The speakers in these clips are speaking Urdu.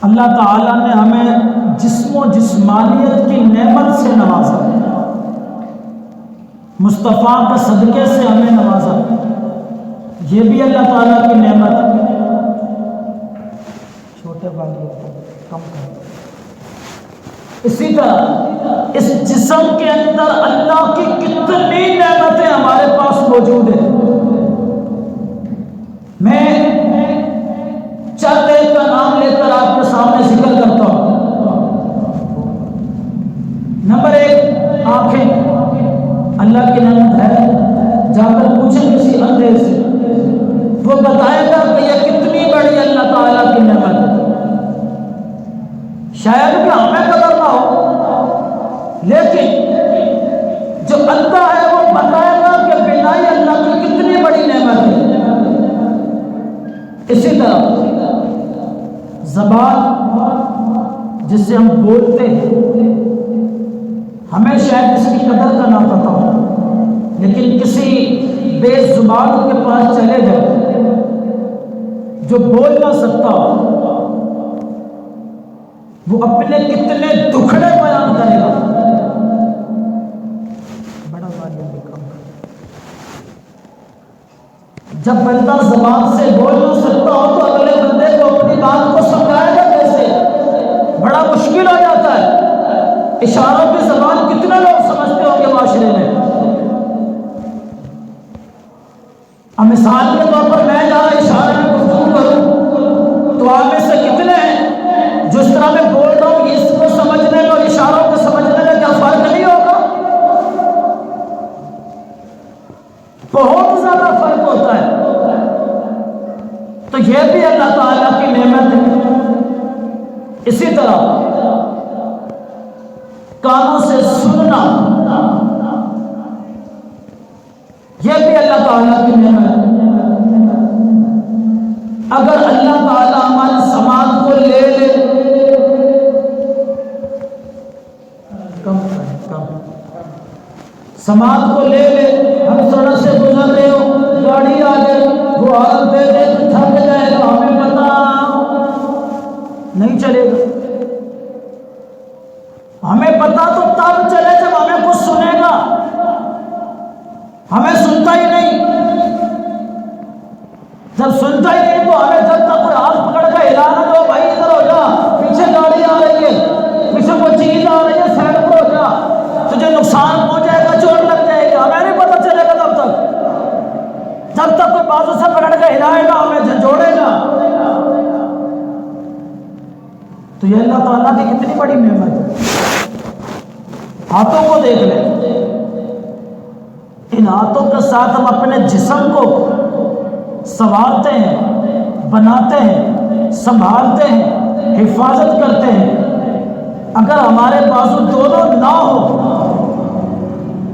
اللہ تعالیٰ نے ہمیں جسم و جسمانیت کی نعمت سے نوازا، مصطفیٰ کے صدقے سے ہمیں نوازا، یہ بھی اللہ تعالیٰ کی نعمت ہے۔ چھوٹے باغی کم کر۔ اسی طرح اس جسم کے اندر اللہ کی کتنی نعمتیں ہمارے پاس موجود ہیں۔ میں چند ایک کا نام لے کر آپ کے سامنے ذکر کرتا ہوں۔ نمبر 1، آنکھیں اللہ کی نعمت ہے۔ جا کر پوچھیں کسی اندھے سے، وہ بتائے گا کہ یہ کتنی بڑی اللہ تعالیٰ کی نعمت ہے۔ شاید کہ ہمیں قدر نہ ہو، لیکن جو اندھا ہے وہ بتائے گا کہ بینائی اللہ کی کتنی بڑی نعمت ہے۔ اسی طرح زبان جس سے ہم بولتے ہیں، ہمیں شاید اس کی قدر کا نہ پتہ ہو، لیکن کسی بے زبان کے پاس چلے جائے جو بول نہ سکتا ہو، وہ اپنے کتنے دکھڑے بیان کرے گا۔ بڑا جب بندہ زبان سے بول نہ سکتا ہو تو اگلے بندے کو اپنی بات کو سمجھائے گا کیسے؟ بڑا مشکل ہو جاتا ہے۔ اشاروں کی زبان کتنے لوگ سمجھتے ہوں گے معاشرے میں؟ اب مثال کے طور پر میں جہاں اشارے میں گفتگو کروں تو آپ میں سے کتنے ہیں جو اس طرح میں بول رہا ہوں اس کو سمجھنے میں اور اشاروں کو سمجھنے میں کیا فرق نہیں ہوگا؟ بہت زیادہ فرق ہوتا ہے۔ تو یہ بھی اللہ تعالیٰ کی نعمت ہے۔ اسی طرح کانوں سے سننا، یہ بھی اللہ تعالیٰ کی نعمت ہے۔ اگر اللہ تعالیٰ ہماری سماعت کو لے لے، سماعت کو لے لے، ہم سڑک سے گزر رہے ہو، گاڑی آ جائے، وہ عورت دے دے، تھک جائے گا، ہمیں پتہ نہیں چلے گا۔ ہمیں پتہ تو تب چلے جب ہمیں کچھ سنے گا، ہمیں سنتا ہی نہیں۔ جب سنتا ہی نہیں تو ہمیں جب تک کوئی ہاتھ پکڑ کے ہلا نہ دو، بھائی ادھر ہو جا، پیچھے گاڑی آ رہی ہے، پیچھے کوئی چیز آ رہی ہے، سائڈ پر ہو جا، تجھے نقصان پہنچ جائے گا، چوٹ لگ جائے گا، ہمیں نہیں پتہ چلے گا جب تک کوئی بازو سے پکڑ کے ہلائے گا، ہمیں جھنجھوڑے گا۔ تو یہ اللہ تعالیٰ کی کتنی بڑی نعمت ہے۔ ہاتھوں کو دیکھ لیں، ان ہاتھوں کے ساتھ ہم اپنے جسم کو سنوارتے ہیں، بناتے ہیں، سنبھالتے ہیں، حفاظت کرتے ہیں۔ اگر ہمارے بازو دونوں نہ ہو،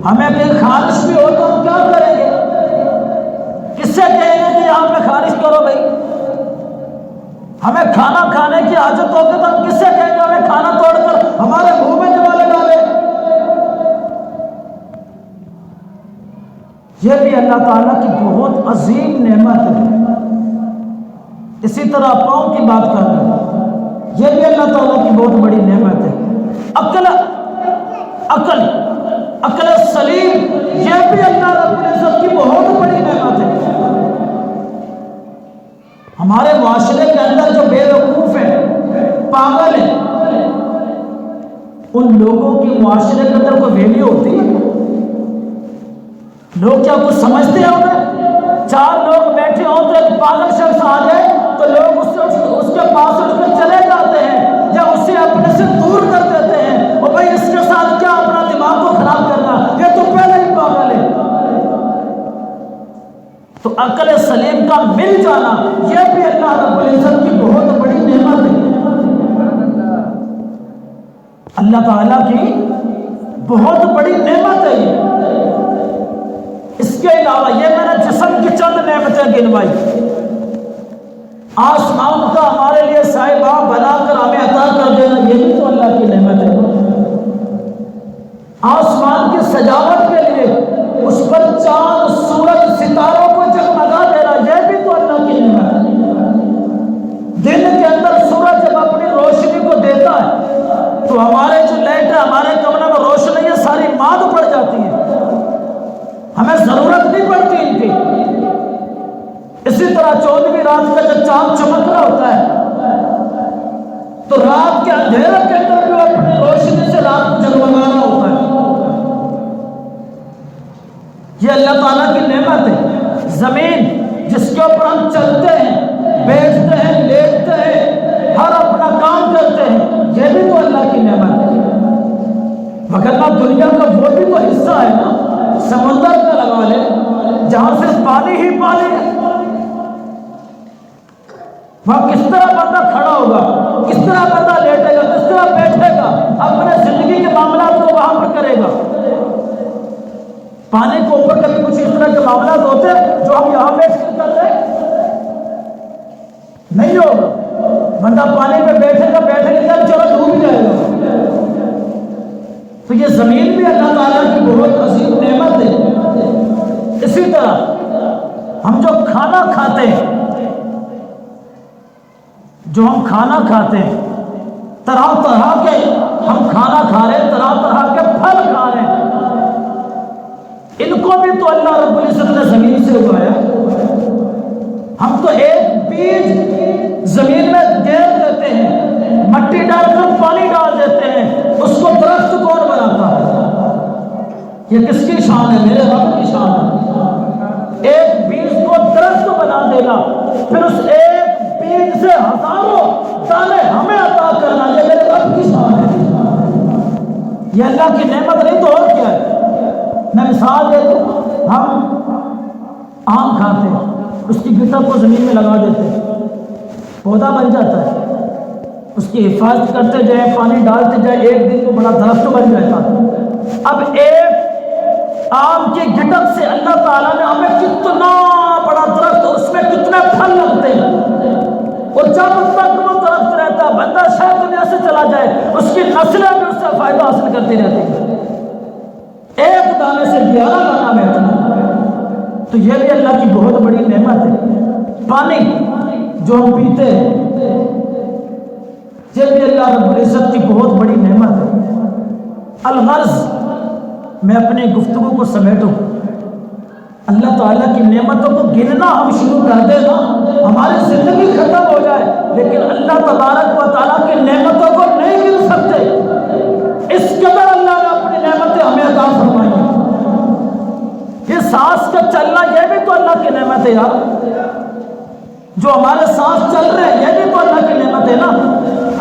ہمیں کہیں خارش بھی ہو تو ہم کیا کریں گے؟ کس سے کہیں گے کہ یہاں پہ خارش کرو بھائی؟ ہمیں کھانا کھانے کی حاجت ہوگی تو ہم کس سے کہیں گے ہمیں کھانا توڑ کر ہمارے منہ میں جما لگا لے؟ یہ بھی اللہ تعالیٰ کی بہت عظیم نعمت ہے۔ اسی طرح پاؤں کی بات کر رہے ہیں، یہ بھی اللہ تعالیٰ کی بہت بڑی نعمت ہے۔ عقل سلیم، یہ بھی اللہ رب العزت کی بہت بڑی نعمت ہے۔ ہمارے معاشرے کے اندر جو بے وقوف ہیں، پاگل ہیں، ان لوگوں کی معاشرے کے اندر کوئی ویلیو ہوتی ہے؟ لوگ کیا کچھ سمجھتے ہیں انہیں؟ 4 لوگ بیٹھے ہوں تو ایک پاگل شخص آ جائے تو لوگ اس کے پاس اٹھ کے چلے جاتے ہیں یا اسے اپنے سے دور کر دیتے ہیں، اور بھائی اس کے ساتھ کیا اپنا دماغ کو خراب کرنا، یہ تو پہلے ہی پاگل ہے۔ تو عقل سلیم کا مل جانا یہ بھی اللہ رب العزت کی بہت بڑی نعمت ہے۔ اللہ تعالیٰ کی بہت بڑی نعمت ہے یہ۔ اس کے علاوہ یہ میں نے جسم کی چند نعمتیں گنوائی، آسمان کا ہمارے لیے صاحبہ بنا کر ہمیں عطا کر دینا، یہ بھی تو اللہ کی نعمت ہے۔ آسمان کی سجاوٹ کے لیے اس پر چاند، سورج، ستاروں کو جگمگا دینا، یہ بھی تو اللہ کی نعمت ہے۔ دن کے اندر اندر سورج جب اپنی روشنی کو دیتا ہے تو ہمارے جو لائٹ ہے ہمارے کمرے میں روشنی ہے ساری مات پڑ جاتی ہے، ہمیں ضرورت نہیں پڑتی ان کی۔ اسی طرح 14ویں رات کا جب چاند چمک رہا ہوتا ہے تو رات کے اندھیرے کے اندر بھی وہ اپنی روشنی سے رات کو جگمگانا ہوتا ہے۔ یہ اللہ تعالیٰ کی نعمت ہے۔ زمین جس کے اوپر ہم چلتے ہیں، بیٹھتے ہیں، لیٹتے ہیں، ہر اپنا کام کرتے ہیں، یہ بھی تو اللہ کی نعمت ہے۔ وگرنہ دنیا کا وہ بھی تو حصہ ہے نا، سمندر کا لگا لے جہاں صرف پانی ہی پانی ہے، وہاں کس طرح بندہ کھڑا ہوگا، کس طرح بندہ لیٹے گا، کس طرح بیٹھے گا، اپنے زندگی کے معاملات کو وہاں پر کرے گا۔ پانی کے اوپر کبھی کچھ اس طرح کے معاملات ہوتے ہیں جو ہم یہاں بیٹھ کر کرتے ہیں؟ نہیں ہوگا۔ بندہ پانی میں بیٹھے گا جب چلو ڈوب جائے گا۔ تو یہ زمین بھی اللہ تعالیٰ کی بہت عظیم نعمت ہے۔ اسی طرح ہم جو کھانا کھاتے ہیں، طرح طرح کے ہم کھانا کھا رہے ہیں، طرح طرح کے پھل کھا رہے ہیں، ان کو بھی تو اللہ رب العزت نے زمین سے اگایا۔ ہم تو ایک بیج زمین میں گیر دیتے ہیں، مٹی ڈال کر پانی ڈال دیتے ہیں، اس کو درخت کون بناتا ہے؟ یہ کس کی شان ہے؟ میرے رب کی شان ہے۔ ایک بیج کو درخت بنا دینا، پھر اس ایک بیج سے ہزاروں دانے ہمیں عطا کرنا، یہ میرے رب کی شان ہے۔ یہ اللہ کی نعمت نہیں تو اور کیا ہے؟ میں مثال دے دوں، ہم آم کھاتے ہیں، اس کی گٹا کو زمین میں لگا دیتے ہیں، پودا بن جاتا ہے، اس کی حفاظت کرتے جائیں، پانی ڈالتے جائیں، ایک دن کو بڑا درخت بن جاتا ہے۔ اب ایک آم کی گٹک سے اللہ تعالیٰ نے ہمیں کتنا بڑا درخت، اس میں کتنے پھل لگتے ہیں، اور جب تک وہ درخت رہتا ہے بندہ شاید دنیا سے چلا جائے اس کی نسلیں بھی اس سے فائدہ حاصل کرتی رہتی ہیں، ایک دانے سے 11 دانہ بہتر ہے۔ تو یہ بھی اللہ کی بہت بڑی نعمت ہے۔ پانی جو ہم پیتے ہیں یہ بھی اللہ رب العزت کی بہت بڑی نعمت ہے۔ الغرض میں اپنے گفتگو کو سمیٹوں، اللہ تعالیٰ کی نعمتوں کو گننا ہم شروع کر دیں نا، ہماری زندگی ختم ہو جائے، لیکن اللہ تبارک و تعالیٰ کی نعمتوں کو نہیں گن سکتے۔ اس قدر اللہ نے اپنی نعمتیں ہمیں عطا فرمائی ہیں۔ یہ سانس کا چلنا یہ بھی تو اللہ کی نعمت ہے یار، جو ہمارے سانس چل رہے ہیں یہ بھی تو اللہ کی نعمت ہے نا۔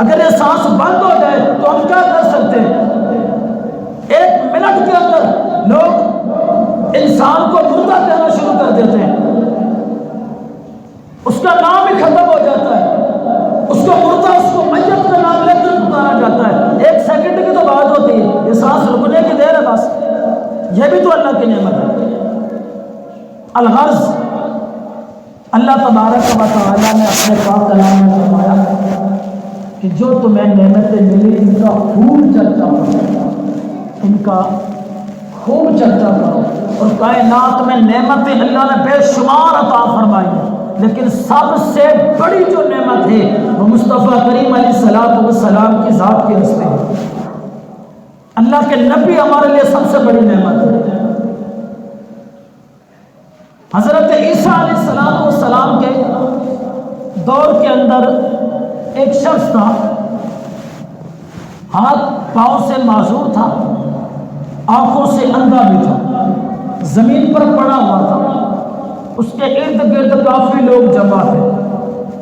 اگر یہ سانس بند ہو جائے تو ہم کیا کر سکتے ہیں؟ ایک منٹ کے اندر لوگ انسان کو مردہ کہنا شروع کر دیتے ہیں، اس کا نام ہی ختم ہو جاتا ہے، اس کو مردہ، اس کو میت کا نام لے کر پکارا جاتا ہے۔ ایک سیکنڈ کی تو بات ہوتی ہے، یہ سانس رکنے کی دیر ہے بس، یہ بھی تو اللہ کی نعمت ہے۔ الغرض اللہ تبارک و تعالیٰ نے اپنے پاک کلام میں فرمایا کہ جو تمہیں نعمتیں ملی ان کا خوب چرچا کرو، ان کا خوب چرچا کرو۔ اور کائنات میں نعمتیں اللہ نے بے شمار عطا فرمائی ہیں، لیکن سب سے بڑی جو نعمت ہے وہ مصطفیٰ کریم علیہ الصلوۃ والسلام کی ذات کے راستے ہے۔ اللہ کے نبی ہمارے لیے سب سے بڑی نعمت ہے۔ حضرت عیسیٰ علیہ السلام کے دور کے اندر ایک شخص تھا، ہاتھ پاؤں سے معذور تھا، آنکھوں سے اندھا بھی تھا، زمین پر پڑا ہوا تھا، اس کے ارد گرد کافی لوگ جمع تھے،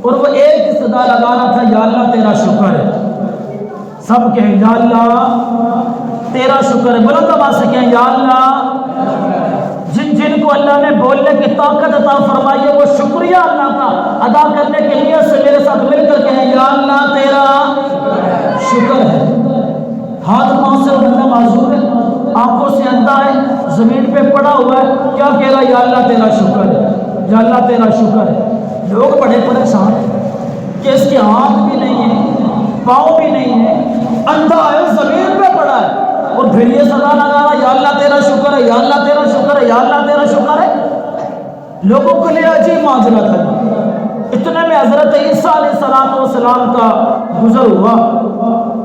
اور وہ ایک ہی صدا لگا رہا تھا، یا اللہ تیرا شکر ہے۔ سب کہیں یا اللہ تیرا شکر ہے، بلند آواز سے کہیں یا اللہ۔ جن کو اللہ نے بولنے کی طاقت عطا فرمائی ہے وہ شکریہ اللہ کا ادا کرنے کے لیے سے میرے ساتھ مل کر کہیں یا اللہ تیرا شکر ہے۔ ہاتھ پاؤں سے بندہ معذور ہے، آنکھوں سے اندھا ہے، زمین پہ پڑا ہوا ہے، کیا کہہ رہا ہے؟ یا اللہ تیرا شکر ہے، یا اللہ تیرا شکر ہے۔ لوگ بڑے پریشان کہ اس کے ہاتھ بھی نہیں ہے، پاؤں بھی نہیں ہے، اندھا ہے، زمین پہ پڑا ہے، اور پھر یہ صدا لگا رہا یا اللہ تیرا شکر ہے، یا اللہ تیرا شکر ہے، یا اللہ تیرا شکر ہے۔ لوگوں کے لیے عجیب معجزہ تھا، اتنے میں حضرت عیسیٰ علیہ السلام کا گزر ہوا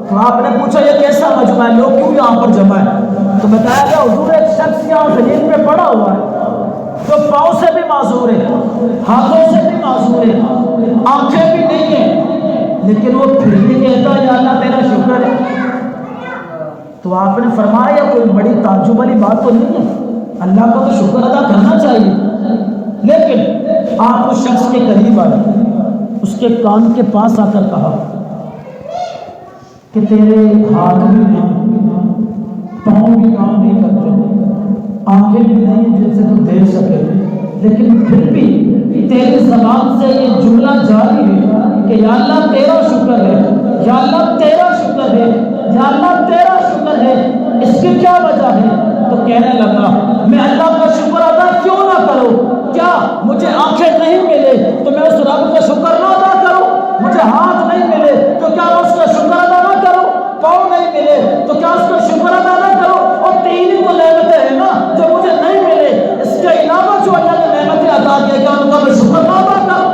تو آپ نے پوچھا یہ کیسا مجمع ہے، لوگ کیوں یہاں پر جمع ہے؟ تو بتایا گیا حضور ایک شخص یہاں زمین پہ پڑا ہوا ہے جو پاؤں سے بھی معذور ہے، ہاتھوں سے بھی معذور ہے، آنکھیں بھی نہیں ہیں، لیکن وہ پھر بھی کہتا ہے یا اللہ تیرا شکر ہے۔ تو آپ نے فرمایا یہ کوئی بڑی تعجب والی بات تو نہیں ہے، اللہ کا تو شکر ادا کرنا چاہیے۔ لیکن آپ اس شخص کے قریب آئے، اس کے کان کے پاس آ کر کہا کہ تیرے ہاتھ بھی نہیں، پاؤں بھی کام نہیں کرتے، آنکھیں بھی نہیں جن سے تو دیکھ سکے، لیکن پھر بھی تیری زبان سے یہ جملہ جاری ہے کہ یا اللہ تیرا شکر ہے، یا اللہ تیرا شکر ہے، یا اللہ تیرا شکر ہے، اس کی کیا وجہ ہے؟ تو کہنے لگا میں اللہ کا شکر ادا کیوں نہ کروں؟ کیا مجھے آنکھیں نہیں ملے تو میں اس رب کا شکر نہ ادا کروں؟ مجھے ہاتھ نہیں ملے تو کیا میں اس کا شکر ادا نہ کروں؟ پاؤں نہیں ملے تو کیا اس کا شکر ادا نہ کروں؟ اور تین ہی تو نعمتیں ہیں نا جو مجھے نہیں ملے، اس کے علاوہ جو اللہ نے نعمتیں عطا کی کیا ان کا میں شکر نہ ادا کروں؟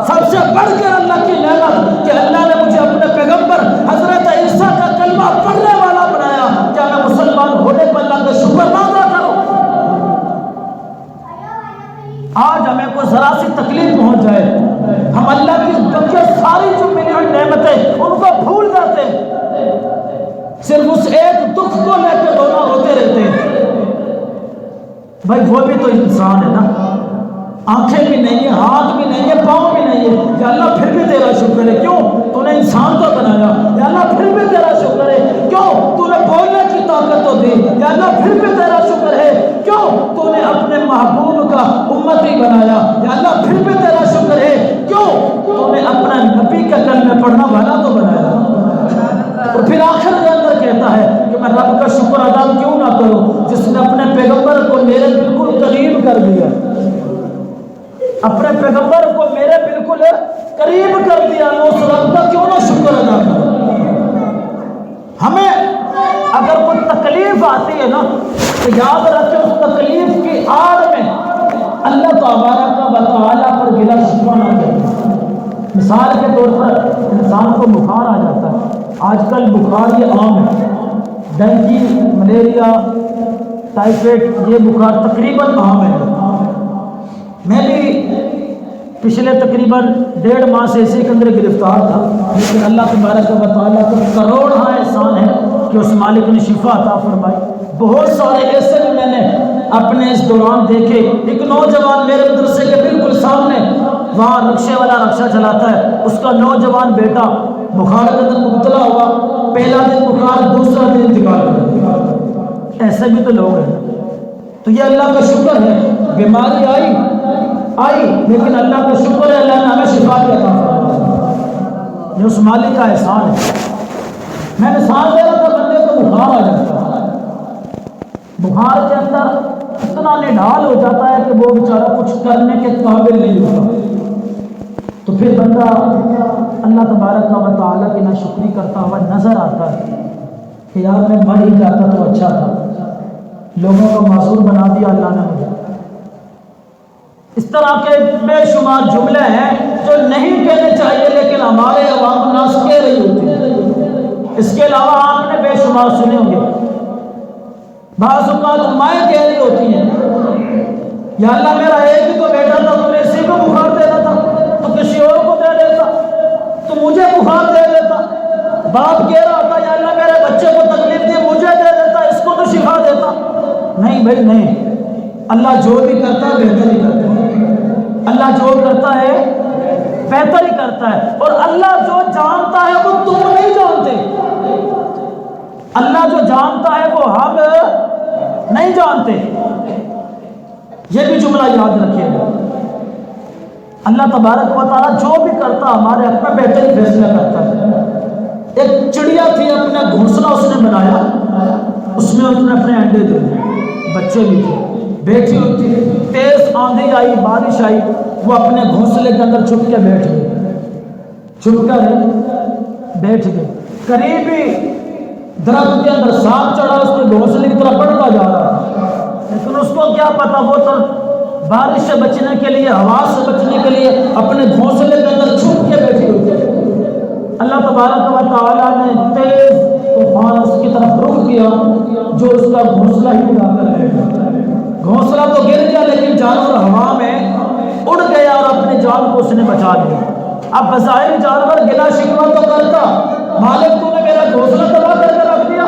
سب سے بڑھ کر اللہ کی نعمت کہ اللہ نے مجھے اپنے پیغمبر حضرت عیسیٰ کا کلمہ پڑھنے والا بنایا، کیا میں مسلمان ہونے پر اللہ کا شکر نہ ادا کروں؟ آج ہمیں کوئی ذرا سی تکلیف پہنچ جائے ہم اللہ کی بقیہ ساری جو ملی ہوئی نعمتیں ان کو بھول جاتے ہیں، صرف اس ایک دکھ کو لے کے دونوں روتے رہتے ہیں۔ بھائی وہ بھی تو انسان ہے نا، آنکھیں بھی نہیں ہیں، ہاتھ بھی نہیں ہے، پاؤں بھی نہیں ہے، یا اللہ پھر بھی تیرا شکر ہے، کیوں تو نے انسان کو بنایا، یا اللہ پھر بھی تیرا شکر ہے، کیوں تو نے بولنے کی طاقت تو دی، یا اللہ پھر بھی تیرا شکر ہے، کیوں تو نے اپنے محبوب کا امتی بنایا، یا اللہ پھر بھی تیرا شکر ہے، کیوں تو نے اپنا نبی کا کلمہ پڑھنا والا تو بنایا۔ اور پھر آخر کے اندر کہتا ہے کہ میں رب کا شکر ادا کیوں نہ کروں جس نے اپنے پیغمبر کو میرے بالکل قریب کر دیا، اپنے پیغمبر کو میرے بالکل قریب کر دیا، میں اس رب کا کیوں نہ شکر ادا کروں؟ ہمیں اگر کوئی تکلیف آتی ہے نا تو یاد رکھیں اس تکلیف کی آڑ میں اللہ تبارک و تعالیٰ پر گلہ شکوہ نہ کریں۔ مثال کے طور پر انسان کو بخار آ جاتا ہے، آج کل بخار یہ عام ہے، ڈینگی، ملیریا، ٹائیفائڈ، یہ بخار تقریباً عام ہے۔ میں بھی پچھلے تقریباً 1.5 ماہ سے اسی کے اندر گرفتار تھا، لیکن اللہ تبارک و تعالیٰ کا کروڑا احسان ہے کہ اس مالک نے شفا عطا فرمائی۔ بہت سارے ایسے بھی میں نے اپنے اس دوران دیکھے، ایک نوجوان میرے مدرسے کے بالکل سامنے وہاں رکشے والا رکشہ چلاتا ہے، اس کا نوجوان بیٹا بخار کے اندر مبتلا ہوا، پہلا دن بخار، دوسرا دن انتقال کر دیا۔ ایسے بھی تو لوگ ہیں، تو یہ اللہ کا شکر ہے، بیماری آئی لیکن اللہ کا شکر ہے اللہ نے ہمیں شفا دیا تھا، یہ اس مالک کا احسان ہے۔ میں مثال دے رہا تھا، بندے کو بخار آ جاتا ہے، بخار کے اندر اتنا نڈھال ہو جاتا ہے کہ وہ بیچارہ کچھ کرنے کے قابل نہیں ہوتا، تو پھر بندہ اللہ تبارک و تعالیٰ کی ناشکری کرتا ہوا نظر آتا ہے کہ یار میں مر ہی جاتا تو اچھا تھا، لوگوں کو معذور بنا دیا اللہ نے مجھے۔ اس طرح کے بے شمار جملے ہیں جو نہیں کہنے چاہیے لیکن ہمارے عوام الناس کہہ رہی ہوتی ہیں۔ اس کے علاوہ آپ نے بے شمار سنے ہوں گے، بعض اوقات مائیں کہہ رہی ہوتی ہیں یا اللہ میرا ایک ہی تو بیٹا تھا، تو اسی کو بخار دینا تھا تو کسی اور کو دے دیتا، تو مجھے بخار دے دیتا۔ باپ کہہ رہا تھا یا اللہ میرے بچے کو تکلیف دی، مجھے دے دیتا، اس کو تو شفا دیتا۔ نہیں بھائی نہیں، اللہ جو بھی کرتا ہے بہتر ہی کرتا ہے، اللہ جو کرتا ہے بہتر ہی کرتا ہے، اور اللہ جو جانتا ہے وہ تم نہیں جانتے، اللہ جو جانتا ہے وہ ہم نہیں جانتے۔ یہ بھی جملہ یاد رکھیے گا، اللہ تبارک و تعالیٰ جو بھی کرتا ہمارے حق میں بہتر ہی فیصلہ کرتا ہے۔ ایک چڑیا تھی، اپنا گھونسلہ اس نے بنایا، اس میں اس نے اپنے انڈے دے دیے، بچے بھی تھے، بیٹھی ہوئی تھی، تیز آندھی آئی، بارش آئی، وہ اپنے گھونسلے کے اندر چھپ کے بیٹھ گئے، چھپ کر بیٹھ گئے۔ قریبی درخت کے اندر سانپ چڑھا، اس کے گھونسلے کی طرف بڑھتا جا رہا، لیکن اس کو کیا پتا، وہ تو بارش سے بچنے کے لیے، ہوا سے بچنے کے لیے اپنے گھونسلے کے اندر چھپ کے بیٹھی ہوئی ہے۔ اللہ تبارک و تعالیٰ نے تیز طوفان اس کی طرف رخ کیا جو اس کا گھونسلہ ہی اڑا کر لے گیا۔ گھونسلہ تو گر گیا لیکن جانور ہوا میں اڑ گیا اور اپنی جان کو اس نے بچا لیا۔ اب بظاہر جانور گلا شکوہ تو کرتا، مالک تو نے میرا گھونسلہ تباہ کر کے رکھ دیا،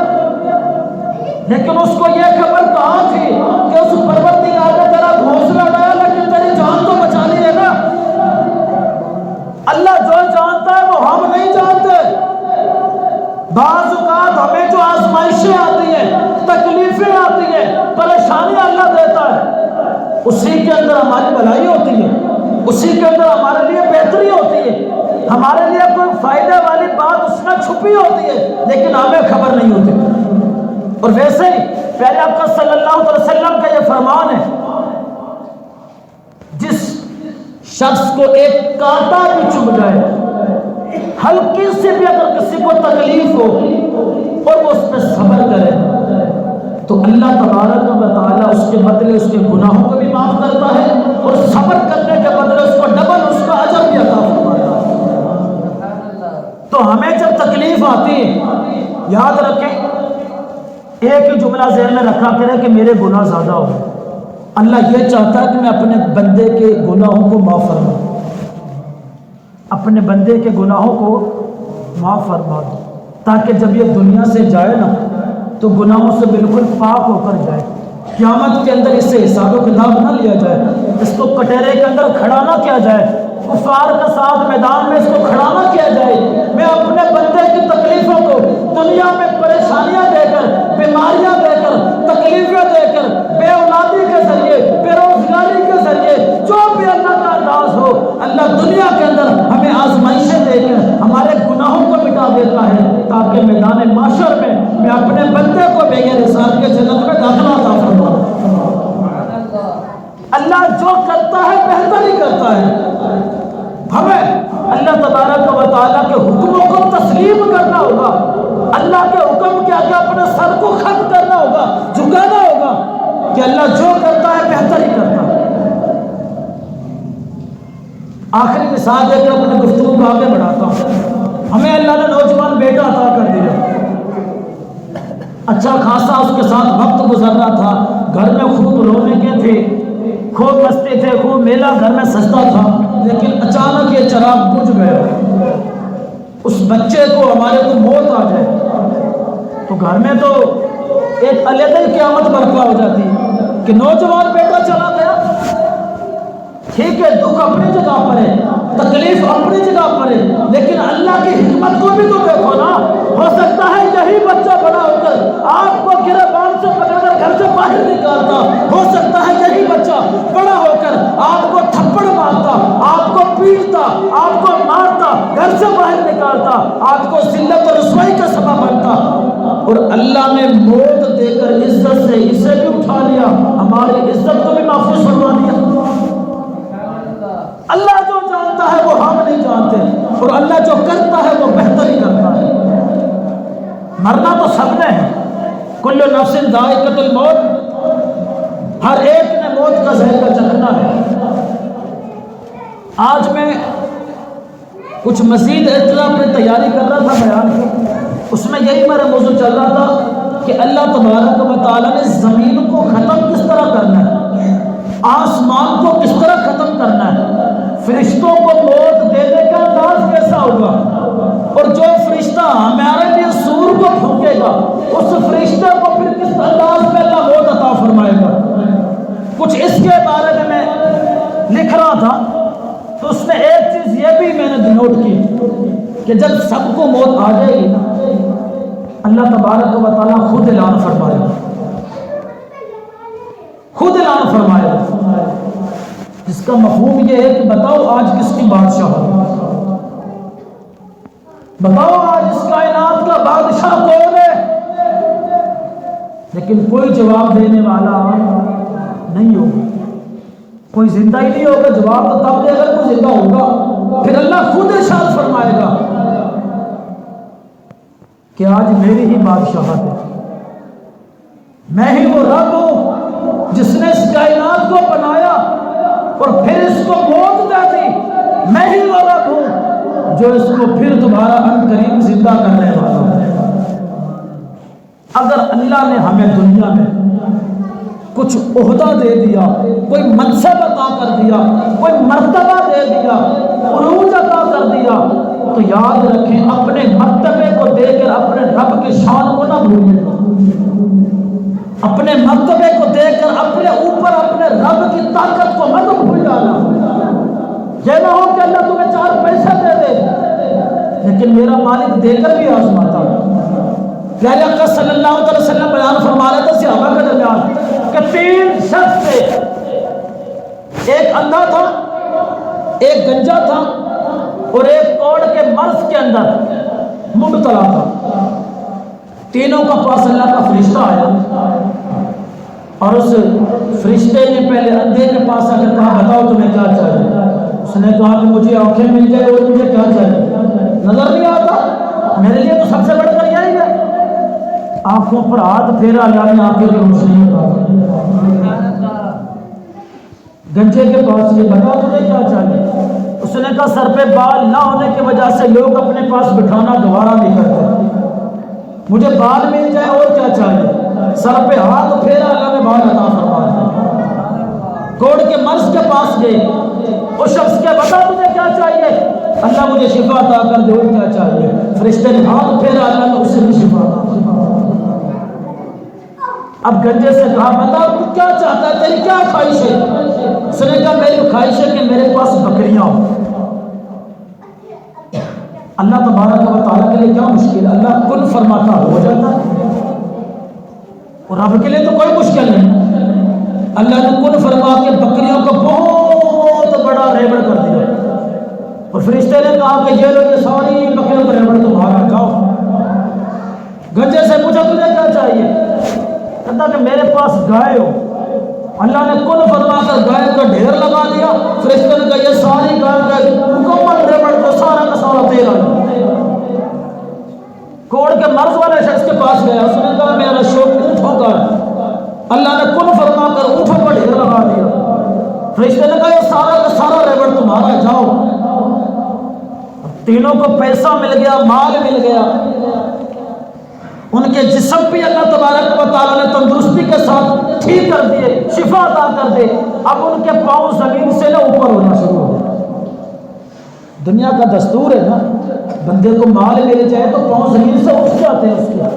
لیکن اس کو یہ خبر کہاں تھی کہ اس پروردگار نے تیرا گھونسلہ اڑایا لیکن تیری جان تو بچا لی ہے نا۔ اللہ جو جانتا ہے وہ ہم نہیں جانتے۔ بعض اوقات ہمیں جو آزمائشیں آتی ہیں، تکلیفیں آتی ہیں، پریشانیاں اللہ دیتا ہے، اسی کے اندر ہماری بھلائی ہوتی ہے، اسی کے اندر ہمارے لیے بہتری ہوتی ہے، ہمارے لیے کوئی فائدے والی بات اس میں چھپی ہوتی ہے لیکن ہمیں خبر نہیں ہوتی۔ اور ویسے ہی پیارے آقا صلی اللہ علیہ وسلم کا یہ فرمان ہے، جس شخص کو ایک کانٹا بھی چبھ جائے، ہلکی سے بھی اگر کسی کو تکلیف ہو اور وہ اس پہ صبر کرے تو اللہ تبارک و تعالیٰ اس کے بدلے اس کے گناہوں کو بھی معاف کرتا ہے اور صبر کرنے کے بدلے اس کو ڈبل اس کا اجر بھی عطا فرماتا ہے۔ تو ہمیں جب تکلیف آتی ہے یاد رکھیں، ایک ہی جملہ ذہن میں رکھا کرے کہ میرے گناہ زیادہ ہو، اللہ یہ چاہتا ہے کہ میں اپنے بندے کے گناہوں کو معاف فرماؤں، اپنے بندے کے گناہوں کو معاف فرما دو، تاکہ جب یہ دنیا سے جائے نا تو گناہوں سے بالکل پاک ہو کر جائے۔ قیامت کے اندر اس سے حساب و کتاب نہ لیا جائے، اس کو کٹہرے کے اندر کھڑا نہ کیا جائے، کفار کے ساتھ میدان میں اس کو کھڑا نہ کیا جائے۔ میں اپنے بندے کی تکلیفوں کو دنیا میں پریشانیاں دے کر، بیماریاں دے کر، تکلیفیں دے کر، بے اولادی کے ذریعے، بے روزگاری کے ذریعے، جو بھی اللہ کا انداز ہو، اللہ دنیا کے اندر ہمیں آزمائشیں دے کر ہمارے گناہوں کو مٹا دیتا ہے تاکہ میدان معاشر میں اپنے بندے کو بغیر حساب کے جنت میں داخلہ عطا فرماؤں۔ اللہ جو کرتا ہے بہتر ہی کرتا ہے۔ ہمیں اللہ تبارک و تعالیٰ کے حکموں کو تسلیم کرنا ہوگا، اللہ کے حکم کے آگے اپنے سر کو خم کرنا ہوگا، جھکانا ہوگا کہ اللہ جو کرتا ہے بہتر ہی کرتا ہے۔ آخری مثال دے کر اپنے گفتگو کو آگے بڑھاتا ہوں۔ ہمیں اللہ نے نوجوان بیٹا عطا کر دیا، اچھا خاصا اس کے ساتھ وقت گزرنا تھا، گھر میں خوب رونے کے تھے، خوب مستی تھے، خوب میلہ گھر میں سجدہ تھا، لیکن اچانک یہ چراغ بجھ گیا۔ اس بچے کو ہمارے کو موت آ جائے تو گھر میں تو ایک علیحدہ قیامت برپا ہو جاتی کہ نوجوان بیٹا چلا گیا۔ ٹھیک ہے، دکھ اپنی جگہ پر ہے، تکلیف اپنی جگہ پر ہے، لیکن اللہ کی حکمت کو بھی تو دیکھو نا۔ ہو سکتا ہے یہی بچہ بڑا ہو کر آپ کو گریبان سے پکڑ کر گھر سے باہر نکالتا، ہو سکتا ہے یہی بچہ بڑا ہو کر آپ کو تھپڑ مارتا، آپ کو پیٹتا، آپ کو مارتا، گھر سے باہر نکالتا، آپ کو ذلت اور رسوائی کا سبب بنتا، اور اللہ نے موت دے کر عزت سے اسے بھی اٹھا لیا، ہماری عزت کو بھی محفوظ فرما دیا۔ اللہ جو جانتا ہے وہ ہم نہیں جانتے، اور اللہ جو کرتا ہے وہ بہتر ہی کرتا ہے۔ مرنا تو سب نے ہے، کل نفس ذائقۃ الموت، ہر ایک نے موت کا ذائقہ چکھنا ہے۔ آج میں کچھ مزید اطلاع اپنی تیاری کر رہا تھا بیان کی، اس میں یہی میرا موضوع چل رہا تھا کہ اللہ تبارک و تعالیٰ نے زمین کو ختم کس طرح کرنا ہے، آسمان کو کس طرح ختم کرنا ہے، فرشتوں کو موت دینے کا انداز کیسا ہوگا، اور جو فرشتہ ہمارے لیے سور کو پھونکے گا اس فرشتے کو پھر کس انداز میں اللہ موت عطا فرمائے گا۔ کچھ اس کے بارے میں لکھ رہا تھا تو اس میں ایک چیز یہ بھی میں نے نوٹ کی کہ جب سب کو موت آ جائے گی نا، اللہ تبارک و تعالیٰ خود اعلان فرمائے گا، خود اعلان فرمائے گا، جس کا مفہوم یہ ہے کہ بتاؤ آج کس کی بادشاہ ہے، بتاؤ آج اس کائنات کا بادشاہ کون ہے، لیکن کوئی جواب دینے والا نہیں ہوگا، کوئی زندہ ہی نہیں ہوگا۔ جواب تو تب دے اگر کوئی زندہ ہوگا، پھر اللہ خود ارشاد فرمائے گا کہ آج میری ہی بادشاہت ہے، میں ہی وہ رب ہوں جس نے اس کائنات کو بنایا، اور پھر اس کو موت دے دی، میں ہی وہ رب ہوں جو اس کو پھر دوبارہ عنقریب زندہ کرنے والا ہوں۔ اگر اللہ نے ہمیں دنیا میں کچھ عہدہ دے دیا، کوئی منصب عطا کر دیا، کوئی مرتبہ دے دیا، عروج عطا کر دیا، تو یاد رکھیں اپنے مرتبے کو دے کر اپنے رب کی شان کو نہ بھولیں۔ اپنے مرتبے کو دے کر اپنے اوپر اپنے رب کی طاقت کو مت بھول جانا۔ یہ نہ ہو کہ اللہ تمہیں 4 پیسے دے دے لیکن میرا مالک دے کر بھی آزماتا ہے۔ پیارے آقا صلی اللہ علیہ وسلم بیان فرما رہے تھے صحابہ کے درمیان کہ 3 شخص تھے، ایک اندھا تھا، ایک گنجا تھا اور ایک کوڑ کے مرض کے اندر مبتلا تھا۔ تینوں کا پاس اللہ کا فرشتہ آیا اور اس فرشتے نے پہلے اندھے کے پاس آ کر کہا بتاؤ تمہیں کیا چاہیے؟ اس نے کہا کہ مجھے آنکھیں مل جائے اور مجھے کیا چاہیے؟ نظر نہیں آتا، میرے لیے تو سب سے بڑھ کر یہی ہے۔ آنکھوں پر ہاتھ پھیرا، اللہ نے آنکھوں کی روشنی عطا۔ گنجے کے پاس یہ بتا تجھے کیا چاہیے؟ اس نے کہا سر پہ بال نہ ہونے کی وجہ سے لوگ اپنے پاس بٹھانا گوارا نہیں کرتے، مجھے بال مل جائے اور کیا چاہیے؟ سر پہ ہاتھ پھیرا، اللہ نے بال عطا فرما دیا۔ کوڑ کے مرض کے پاس گئے، اس شخص کے بتا تجھے کیا چاہیے؟ اللہ مجھے شفا عطا کر دے، اور کیا چاہیے؟ فرشتے نے ہاتھ پھیرا، اللہ نے اسے بھی شفا عطا فرما۔ اب گنجے سے کہا بتا تو کیا چاہتا ہے، تیری کیا خواہش ہے؟ اس نے کہا میری خواہش ہے کہ میرے پاس بکریاں ہوں۔ اللہ تبارک و تعالیٰ کے لیے کیا مشکل ہے، اللہ کن فرماتا ہو جاتا ہے، اور رب کے لیے تو کوئی مشکل نہیں۔ اللہ نے کن فرما کے بکریوں کو بہت بڑا ریبڑ کر دیا، اور فرشتے نے کہا کہ یہ لوگ ساری بکریوں کا ریبڑ تمہارا، جاؤ۔ گنجے سے پوچھا تجھے کیا چاہیے؟ کہتا کہ میرے پاس گائے ہو۔ اللہ نے کن فرما کر گائے کا ڈھیر لگا دیا، فرشتے نے کہا یہ ساری گائے مکمل ریبڑ کو سارا کا سارا تیرا۔ کوڑ کے مرض والے شخص کے پاس گیا، اس نے کہا میرا شوق اونٹوں کا ہے۔ اللہ نے کن فرما کر اونٹوں کا ڈھیر لگا دیا، فرشتے نے کہا یہ سارا کا سارا ریبڑ تمہارا ہے، جاؤ۔ تینوں کو پیسہ مل گیا، مال مل گیا، ان کے جسم بھی اللہ تبارک و تعالیٰ نے تندرستی کے ساتھ ٹھیک کر دیے، شفا عطا کر دے۔ اب ان کے پاؤں زمین سے نہ اوپر ہونا شروع ہو گئے۔ دنیا کا دستور ہے نا، بندے کو مال مل جائے تو پاؤں زمین سے اٹھ جاتے ہیں اس کے،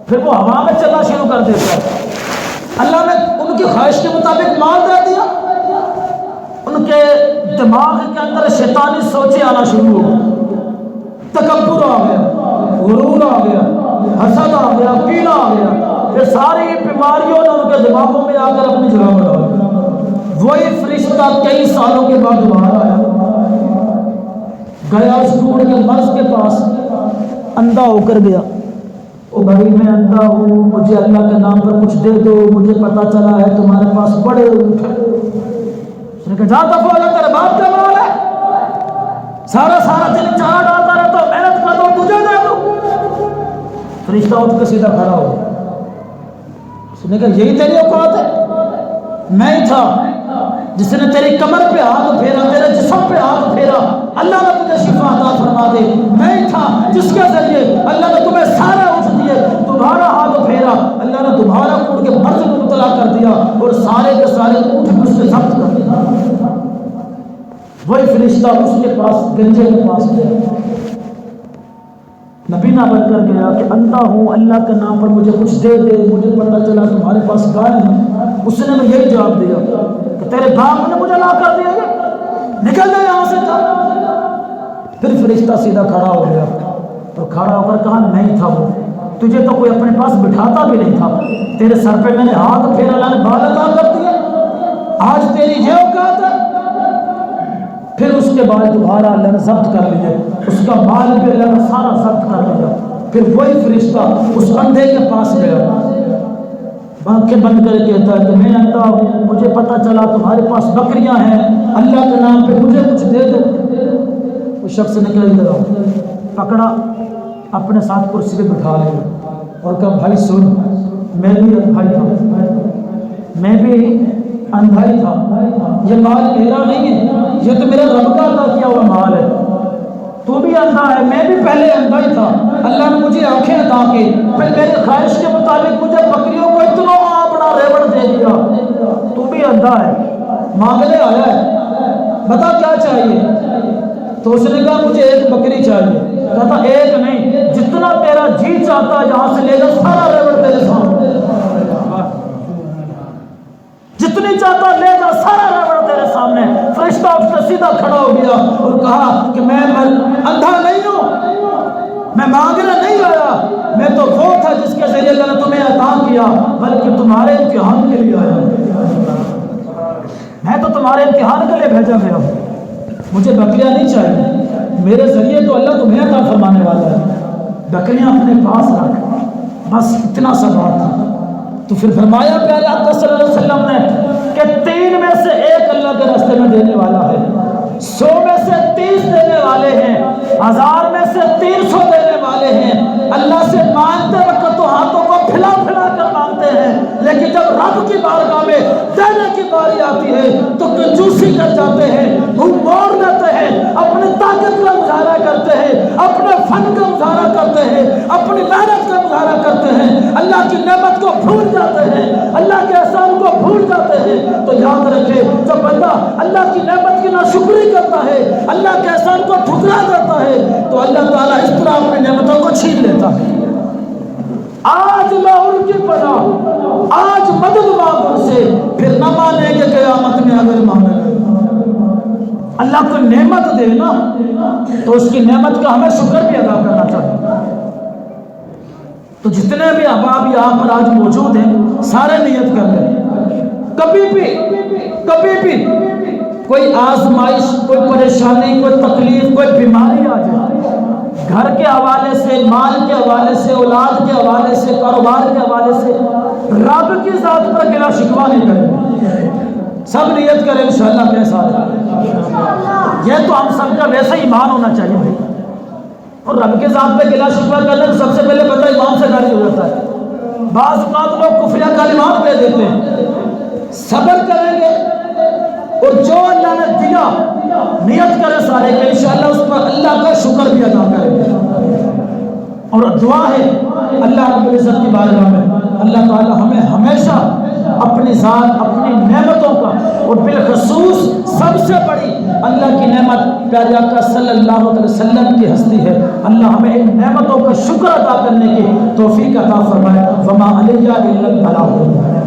پھر وہ ہوا میں چلنا شروع کر دیتا ہے۔ اللہ نے ان کی خواہش کے مطابق مال دے دیا، ان کے دماغ کے اندر شیطانی سوچیں آنا شروع ہو گئی، تکبر آ گیا، غرور آ گیا، حسد آ گیا، کینہ آ گیا، یہ ساری بیماریوں نے ان کے دماغوں میں آ کر اپنی جگہ پر ڈال دی۔ وہی فرشتہ کئی سالوں کے بعد دوبارہ آیا، گیا اس کوڑ کے مرض کے پاس، اندھا ہو کر گیا۔ او بھائی میں اندھا ہوں، مجھے اللہ کے نام پر کچھ دے دو، مجھے پتا چلا ہے تمہارے پاس بڑے اونٹ ہیں۔ اس نے کہا جا دفعہ اللہ تیرے باپ کا مال ہے، سارا دن چارہ ڈالتا رہتا ہوں، محنت کرتا ہوں، تجھے دے دوں۔ فرشتہ اٹھ کے سیدھا کھڑا ہو گیا، اس نے کہا یہی تیری اوقات ہے؟ میں ہی تھا جس نے تیری کمر پہ ہاتھ پھیرا، تیرے جسم پہ ہاتھ پھیرا، اللہ نے تجھے شفا عطا فرما دے۔ میں ہی تھا جس کے ذریعے اللہ نے تمہیں سارے اٹھ دیے، تمہارا ہاتھ پھیرا، اللہ نے تمہارا اونٹ کے مرض میں مبتلا کر دیا اور سارے کے سارے اونٹ مجھ سے ضبط کر دیا۔ وہی فرشتہ اس کے پاس، گنجے کے پاس گیا، نبی نہ بن کر گیا کہ اندھا ہوں، اللہ کے نام پر مجھے کچھ دے دے، مجھے پتہ چلا تمہارے پاس گائے ہیں۔ اس نے میں یہی جواب دیا کہ تیرے باپ نے مجھے لا کر دیا، نکل جا یہاں سے جا۔ پھر فرشتہ سیدھا کھڑا ہو گیا اور کھڑا ہو کر کہا نہیں تھا وہ، تجھے تو کوئی اپنے پاس بٹھاتا بھی نہیں تھا، تیرے سر پہ میں نے ہاتھ پھیرا، اللہ نے بال عطا کر دیے، آج تیری یہ اوقات ہے۔ پھر اس کے بعد دوبارہ اللہ نے ضبط کر لیے، اس کا مال بھی اللہ نے سارا ضبط کر لیا۔ پھر وہی فرشتہ اس اندھے کے پاس گیا، آنکھیں بند کر کہتا ہے کہ میں اندھا ہوں، مجھے پتہ چلا تمہارے پاس بکریاں ہیں، اللہ کے نام پہ مجھے کچھ دے دو۔ اس شخص نے کہا پکڑا، اپنے ساتھ کرسی پہ بٹھا لیا اور کہا بھائی سن، میں بھی بھائی تھا، میں بھی اندھا ہی تھا، یہ مال میرا نہیں ہے، یہ تو میرا رب کا عطا کیا ہوا مال ہے۔ تو بھی اندھا ہے، میں بھی پہلے اندھا ہی تھا، اللہ نے مجھے آنکھیں عطا کی، پھر میری خواہش کے مطابق مجھے بکریوں کو اتنا بڑا ریوڑ دے دیا۔ تو بھی اندھا ہے، مانگنے آیا ہے، بتا کیا چاہیے؟ تو اس نے کہا مجھے ایک بکری چاہیے۔ کہتا ایک نہیں، جتنا تیرا جی چاہتا یہاں سے لے جا، سارا ریوڑ تیرے سامنے، جتنی چاہتا لے جا، سارا ریوڑ تیرے سامنے۔ فرشتہ اس سے سیدھا کھڑا ہو گیا اور کہا کہ میں اندھا نہیں ہوں، میں مانگنے نہیں آیا، میں تو وہ تھا جس کے ذریعے اللہ نے تمہیں عطا کیا، بلکہ تمہارے امتحان کے لیے آیا، میں تو تمہارے امتحان کے لیے بھیجا گیا ہوں۔ مجھے بکریاں نہیں چاہیے، میرے ذریعے تو اللہ تمہیں عطا فرمانے والا ہے، بکریاں اپنے پاس رکھ، بس اتنا سا بات تھا۔ تو پھر فرمایا پیارے آقا صلی اللہ علیہ وسلم نے کہ 3 میں سے 1 اللہ کے راستے میں دینے والا ہے، 100 میں سے 30 دینے والے ہیں، 1000 میں سے 300 دینے والے ہیں۔ اللہ سے مانگتے وقت تو ہاتھوں کو پھیلا پھیلا کر مانگتے ہیں، لیکن جب رب کی بارگاہ میں دینے کی باری آتی ہے تو کنجوسی کر جاتے ہیں، منہ موڑ دیتے ہیں، اپنی طاقت کا مظاہرہ کرتے ہیں، اپنے فن کا مظاہرہ کرتے ہیں، اپنی محنت کا مظاہرہ کرتے ہیں، اللہ کی نعمت کو بھول جاتے ہیں، اللہ کے احسان کو بھول جاتے ہیں۔ تو یاد رکھے، جب بندہ اللہ کی نعمت کی ناشکری کرتا ہے، اللہ کے احسان کو ٹھکرا دیتا ہے، تو اللہ تعالیٰ اس طرح اپنی نعمتوں کو چھین لیتا ہے۔ آج لاہور کی پناہ، آج مدد مانگ ان سے، پھر نہ مانیں گے قیامت میں اگر مانگے۔ اللہ کو نعمت دے نا تو اس کی نعمت کا ہمیں شکر بھی ادا کرنا چاہیے۔ تو جتنے بھی احباب یہاں پر آج موجود ہیں، سارے نیت کر لیں، کبھی بھی کوئی آزمائش، کوئی پریشانی، کوئی تکلیف، کوئی بیماری آ جائے، گھر کے حوالے سے، مال کے حوالے سے، اولاد کے حوالے سے، کاروبار کے حوالے سے، رب کی ذات پر گلا شکوہ نہیں کریں، سب نیت کریں انشاءاللہ کے ساتھ۔ یہ تو ہم سب کا ویسے ایمان ہونا چاہیے بھائی، اور رب کے ذات پہ گلا شکوہ کرنے تو سب سے پہلے بندہ ایمان سے خالی ہو جاتا ہے۔ بعض اوقات لوگ کفریہ کلمات کہہ دیتے ہیں، صبر کریں گے اور جو اللہ نے دیا نیت کرے سارے کہ انشاءاللہ اس پر اللہ کا شکر بھی ادا کریں گے۔ اور دعا ہے اللہ رب العزت کی بارگاہ میں، اللہ تعالی ہمیں ہمیشہ اپنی ذات، اپنی نعمتوں کا، اور بالخصوص سب سے بڑی اللہ کی نعمت پیارے آقا صلی اللہ علیہ وسلم کی ہستی ہے، اللہ ہمیں ان نعمتوں کا شکر ادا کرنے کی توفیق عطا فرمائے۔ وما علیہ الا البلاغ۔